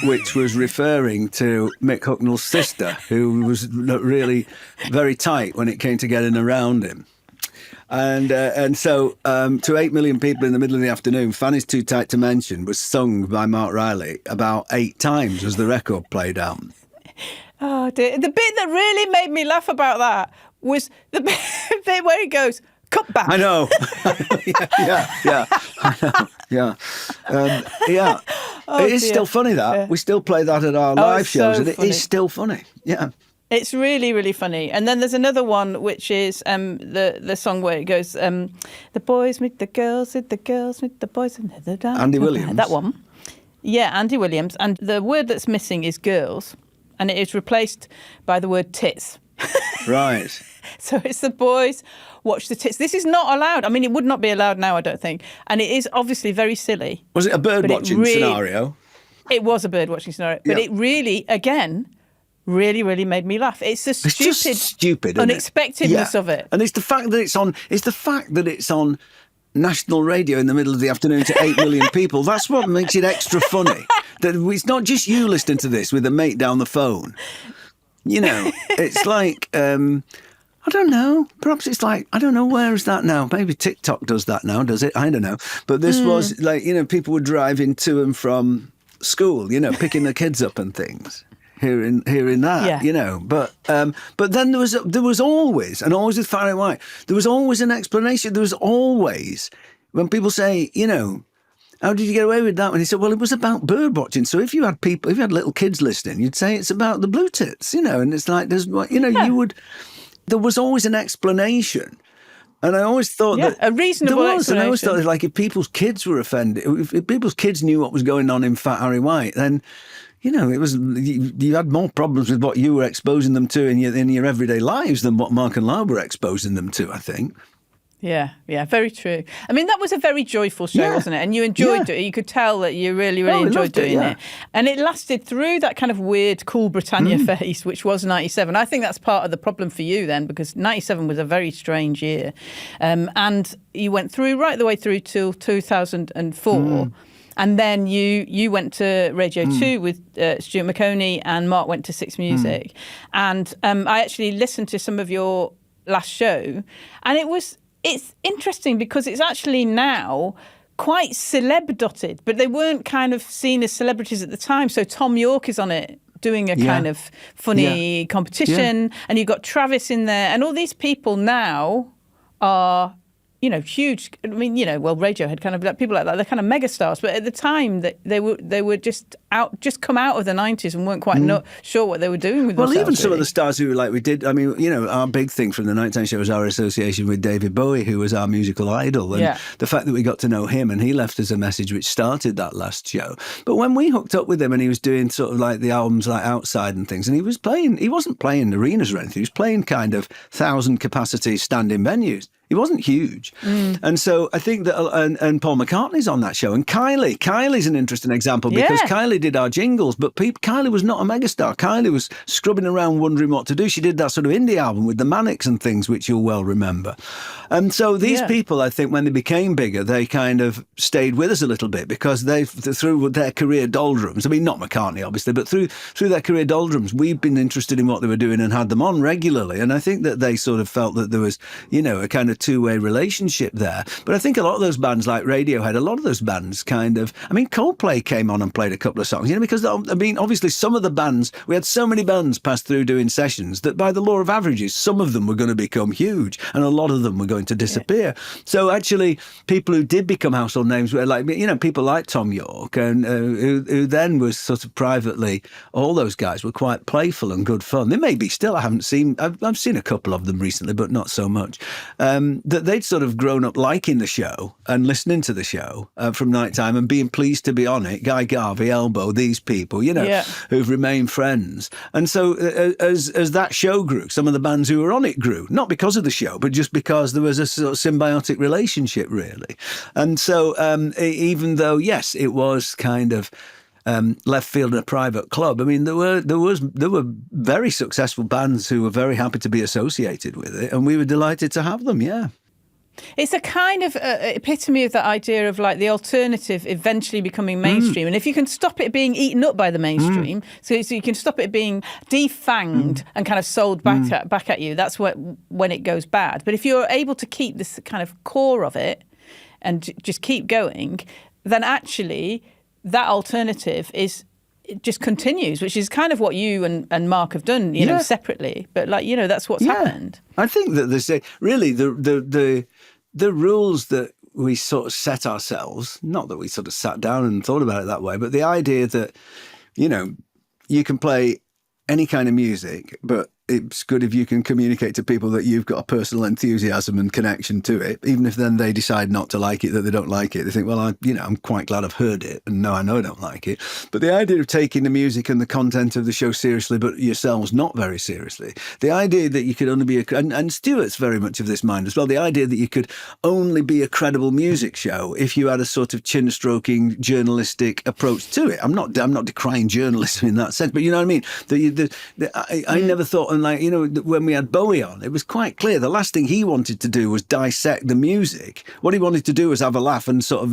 Which was referring to Mick Hucknall's sister, who was really very tight when it came to getting around him. And so to 8 million people in the middle of the afternoon, Fanny's Too Tight to Mention was sung by Mark Riley about 8 times as the record played out. Oh, dear. The bit that really made me laugh about that was the bit where he goes, cut back. I know. yeah. I know. Yeah. Oh, it is still funny, that. Yeah. We still play that at our live shows, and it is still funny. Yeah. It's really, really funny. And then there's another one, which is the song where it goes, the boys meet the girls, the girls meet the boys. Andy Williams. That one. Yeah, Andy Williams. And the word that's missing is girls, and it is replaced by the word tits. Right. So it's the boys watch the tits. This is not allowed. I mean, it would not be allowed now, I don't think. And it is obviously very silly. Was it a bird-watching scenario? It was a bird-watching scenario. But it really, again, really made me laugh. It's the stupid unexpectedness of it. And it's the fact that it's on national radio in the middle of the afternoon to 8 million people. That's what makes it extra funny. That it's not just you listening to this with a mate down the phone. You know, it's like, I don't know, perhaps it's like, I don't know, where is that now? Maybe TikTok does that now, does it? I don't know. But this was like, you know, people were driving to and from school, you know, picking the kids up and things. Hearing that, you know, but then there was always, and always with Far and White, there was always an explanation. There was always, when people say, you know, how did you get away with that? And he said, well, it was about bird watching. So if you had little kids listening, you'd say it's about the blue tits, you know, and it's like, there was always an explanation. And I always thought that a reasonable explanation. And I always thought, like, if people's kids were offended, if people's kids knew what was going on in Fat Harry White, then, you know, it was, you had more problems with what you were exposing them to in your everyday lives than what Mark and Lard were exposing them to, I think. Yeah, very true. I mean, that was a very joyful show, wasn't it? And you enjoyed it. You could tell that you really enjoyed doing it. And it lasted through that kind of weird Cool Britannia phase, which was 97. I think that's part of the problem for you then, because 97 was a very strange year. And you went through right the way through till 2004. And then you went to Radio 2 with Stuart McConey, and Mark went to Six Music. And I actually listened to some of your last show, and it's interesting because it's actually now quite celeb-dotted, but they weren't kind of seen as celebrities at the time. So Tom York is on it doing a kind of funny competition, and you've got Travis in there, and all these people now are, you know, huge. I mean, you know, well, Radiohead, kind of like people like that, they're kind of megastars. But at the time, they were just come out of the 90s and weren't quite not sure what they were doing with themselves. Well, even some of the stars who, like, we did, I mean, you know, our big thing from the Nighttime Show was our association with David Bowie, who was our musical idol. And the fact that we got to know him, and he left us a message which started that last show. But when we hooked up with him and he was doing sort of like the albums like Outside and things, and he wasn't playing arenas or anything, he was playing kind of 1,000 capacity standing venues. He wasn't huge. And so I think that, and Paul McCartney's on that show. And Kylie's an interesting example because Kylie did our jingles, but Kylie was not a megastar. Kylie was scrubbing around wondering what to do. She did that sort of indie album with the Manics and things, which you'll well remember. And so these people, I think, when they became bigger, they kind of stayed with us a little bit because through their career doldrums, I mean, not McCartney, obviously, but through their career doldrums, we've been interested in what they were doing and had them on regularly. And I think that they sort of felt that there was, a kind of two-way relationship there. But I think a lot of those bands like Radiohead, a lot of those bands Coldplay came on and played a couple of songs, because obviously some of the bands, we had so many bands pass through doing sessions that by the law of averages, some of them were going to become huge and a lot of them were going to disappear. So actually people who did become household names were like, people like Tom York and who then was sort of privately, all those guys were quite playful and good fun. They may be still, I've seen a couple of them recently, but not so much. That they'd sort of grown up liking the show and listening to the show from night time and being pleased to be on it. Guy Garvey, Elbow, these people, who've remained friends. And so as that show grew, some of the bands who were on it grew, not because of the show, but just because there was a sort of symbiotic relationship, really. And so even though, yes, it was kind of left field in a private club. I mean, there were very successful bands who were very happy to be associated with it, and we were delighted to have them. Yeah. It's a kind of epitome of that idea of like the alternative eventually becoming mainstream. And if you can stop it being eaten up by the mainstream, so you can stop it being defanged and kind of sold back at you, that's when it goes bad. But if you're able to keep this kind of core of it and just keep going, then actually that alternative it just continues, which is kind of what you and Mark have done, separately. But that's what's happened. I think that there's really the rules that we sort of set ourselves, not that we sort of sat down and thought about it that way, but the idea that, you can play any kind of music, but it's good if you can communicate to people that you've got a personal enthusiasm and connection to it, even if then they decide not to like it, that they don't like it. They think, well, I'm quite glad I've heard it, and no, I know I don't like it. But the idea of taking the music and the content of the show seriously, but yourselves not very seriously, the idea that you could only be and Stuart's very much of this mind as well, the idea that you could only be a credible music show if you had a sort of chin-stroking journalistic approach to it. I'm not decrying journalism in that sense, but you know what I mean? I never thought. And when we had Bowie on, it was quite clear the last thing he wanted to do was dissect the music. What he wanted to do was have a laugh and sort of,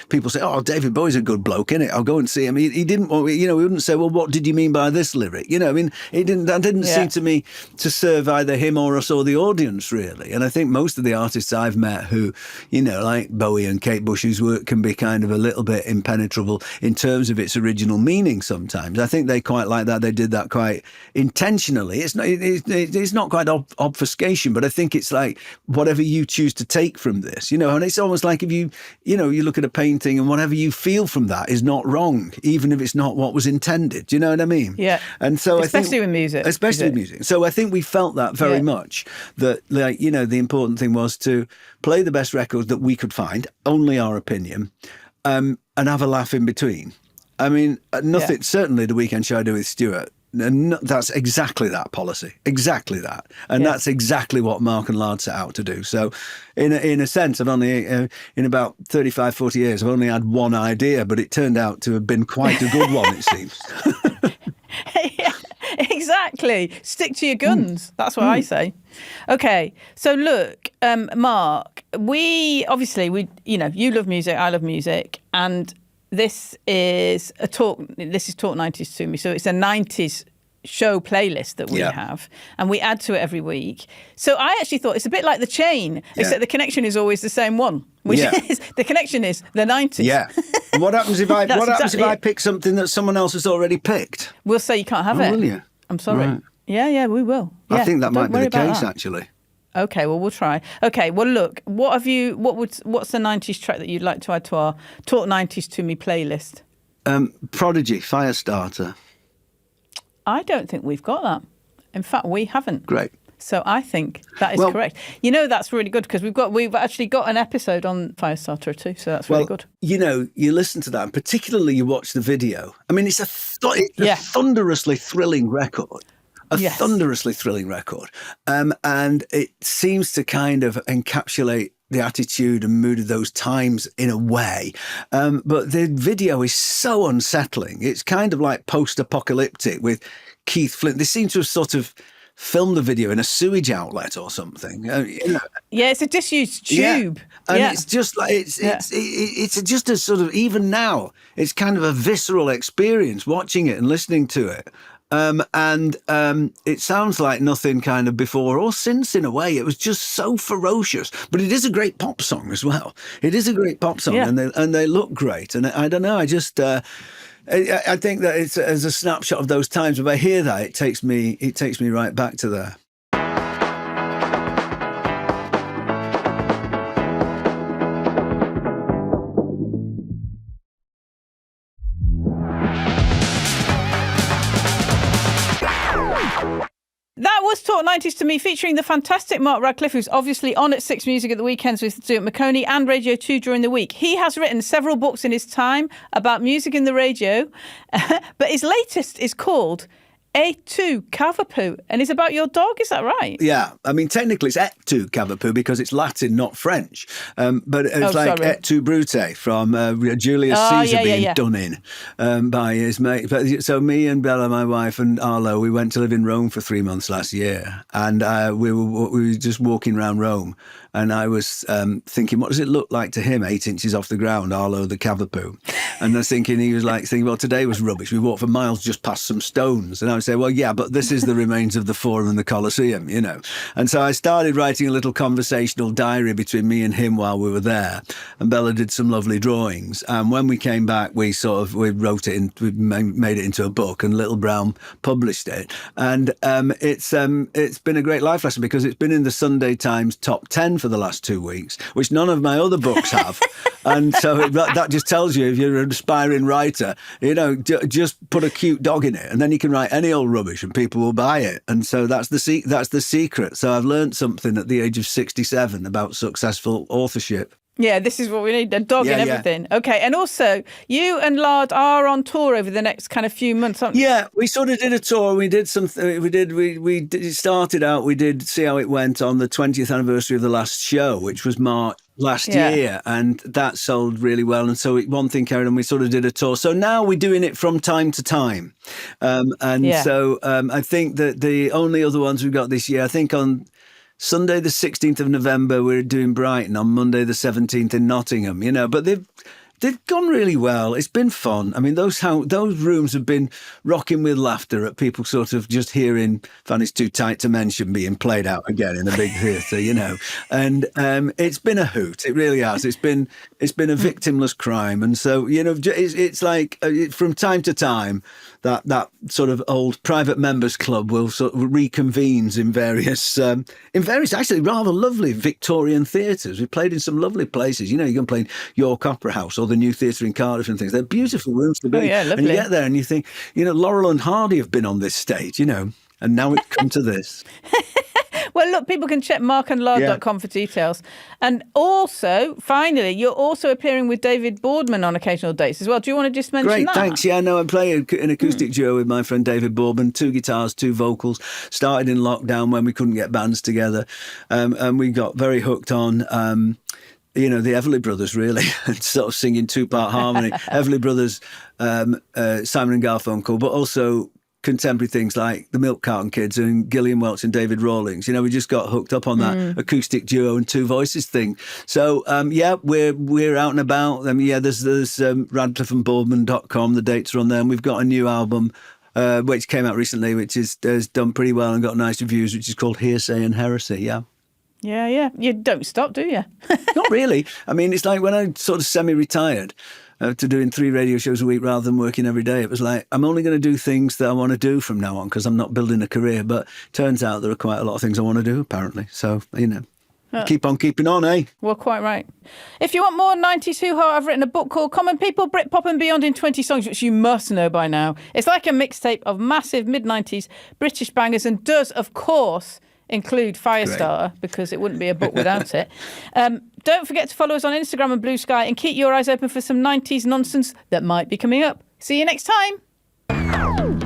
people say, oh, David Bowie's a good bloke, innit? I'll go and see him. He didn't want, he wouldn't say, well, what did you mean by this lyric? That didn't seem to me to serve either him or us or the audience, really. And I think most of the artists I've met who, like Bowie and Kate Bush, whose work can be kind of a little bit impenetrable in terms of its original meaning sometimes. I think they quite like that. They did that quite intentionally. It's not quite obfuscation, but I think it's like whatever you choose to take from this, and it's almost like if you look at a painting and whatever you feel from that is not wrong, even if it's not what was intended. Do you know what I mean? Yeah. And so especially with music. Especially with music. So I think we felt that very much, that the important thing was to play the best records that we could find, only our opinion, and have a laugh in between. I mean, nothing, certainly the weekend show I do with Stuart, and that's exactly that policy, exactly that. And that's exactly what Mark and Lard set out to do. So in a sense, I've only, in about 35, 40 years, I've only had one idea, but it turned out to have been quite a good one, it seems. Yeah, exactly. Stick to your guns. That's what I say. Okay. So look, Mark, you love music, I love music, and this is Talk 90s to me. So it's a 90s show playlist that we have, and we add to it every week. So I actually thought it's a bit like The Chain, except the connection is always the same one, which is the connection is the 90s. Yeah. And what happens if I pick something that someone else has already picked? We'll say you can't have it. Will you? I'm sorry. Right. Yeah, we will. I think that might be the case, actually. Okay, well, we'll try. Okay, well, look, what's the 90s track that you'd like to add to our Talk 90s to me playlist? Prodigy, Firestarter. I don't think we've got that. In fact, we haven't. Great. So I think that is correct. That's really good because we've actually got an episode on Firestarter too, so that's really good. You listen to that, and particularly you watch the video. I mean, it's a thunderously thrilling record. thunderously thrilling record. And it seems to kind of encapsulate the attitude and mood of those times in a way. But the video is so unsettling. It's kind of like post-apocalyptic with Keith Flint. They seem to have sort of filmed the video in a sewage outlet or something. Yeah, it's a disused tube. Yeah. And it's just like, it's just a sort of, even now, it's kind of a visceral experience watching it and listening to it. It sounds like nothing kind of before or since in a way. It was just so ferocious, but it is a great pop song as well. It is a great pop song, and they look great. And I don't know, I just I think that it's as a snapshot of those times. If I hear that, it takes me right back to there. That was Talk 90s to Me, featuring the fantastic Mark Radcliffe, who's obviously on at 6 Music at the weekends with Stuart McConey and Radio 2 during the week. He has written several books in his time about music in the radio, but his latest is called Et tu Cavapoo, and it's about your dog, is that right? Yeah, I mean, technically it's Et tu Cavapoo because it's Latin, not French. But it's Et tu Brute from Julius Caesar being done in by his mate. But, so me and Bella, my wife, and Arlo, we went to live in Rome for 3 months last year. And we were just walking around Rome. And I was thinking, what does it look like to him 8 inches off the ground, Arlo the Cavapoo? And I was thinking, he was like, well, today was rubbish. We walked for miles just past some stones. And I would say, well, yeah, but this is the remains of the Forum and the Colosseum, you know. And so I started writing a little conversational diary between me and him while we were there. And Bella did some lovely drawings. And when we came back, we wrote it in, we made it into a book, and Little Brown published it. And it's been a great life lesson because it's been in the Sunday Times top 10 for the last 2 weeks, which none of my other books have. And so that just tells you, if you're an aspiring writer, you know, just put a cute dog in it and then you can write any old rubbish and people will buy it. And so that's the secret. So I've learned something at the age of 67 about successful authorship. Yeah, this is what we need, a dog and everything. Yeah. Okay, and also, you and Lard are on tour over the next kind of few months, aren't you? Yeah, we sort of did a tour. We did something. We started out, we did see how it went on the 20th anniversary of the last show, which was March last year, and that sold really well. And so one thing carried on, we sort of did a tour. So now we're doing it from time to time. So I think that the only other ones we've got this year, I think on Sunday, the 16th of November, we're doing Brighton. On Monday, the 17th in Nottingham, you know, but they've gone really well. It's been fun. I mean, those rooms have been rocking with laughter at people sort of just hearing Fanny's Too Tight to Mention being played out again in a big theatre, you know. And it's been a hoot. It really has. It's been a victimless crime. And so, you know, it's like from time to time, that sort of old private members club will sort of reconvenes in various actually rather lovely Victorian theatres. We played in some lovely places. You know, you can play in York Opera House or the New Theatre in Cardiff and things. They're beautiful rooms to be. Oh, yeah, lovely. And you get there and you think, you know, Laurel and Hardy have been on this stage, you know, and now it's come to this. Well, look, people can check markandlard.com for details. And also, finally, you're also appearing with David Boardman on occasional dates as well. Do you want to just mention that? Great, thanks. Yeah, no, I play an acoustic duo with my friend David Boardman, 2 guitars, 2 vocals. Started in lockdown when we couldn't get bands together. And we got very hooked on you know, the Everly Brothers, really, sort of singing 2-part harmony. Everly Brothers, Simon and Garfunkel, but also contemporary things like the Milk Carton Kids and Gillian Welch and David Rawlings. You know, we just got hooked up on that acoustic duo and 2 voices thing. So, we're out and about. There's radcliffeandboardman.com. The dates are on there. And we've got a new album which came out recently, which has done pretty well and got nice reviews, which is called Hearsay and Heresy, yeah. Yeah. You don't stop, do you? Not really. I mean, it's like when I sort of semi-retired to doing 3 radio shows a week rather than working every day. It was like, I'm only going to do things that I want to do from now on because I'm not building a career. But turns out there are quite a lot of things I want to do, apparently. So, you know, keep on keeping on, eh? Well, quite right. If you want more 90s hoo-ha, I've written a book called Common People, Britpop and Beyond in 20 Songs, which you must know by now. It's like a mixtape of massive mid-90s British bangers and does, of course, include Firestarter, because it wouldn't be a book without it. Don't forget to follow us on Instagram and Blue Sky and keep your eyes open for some 90s nonsense that might be coming up. See you next time.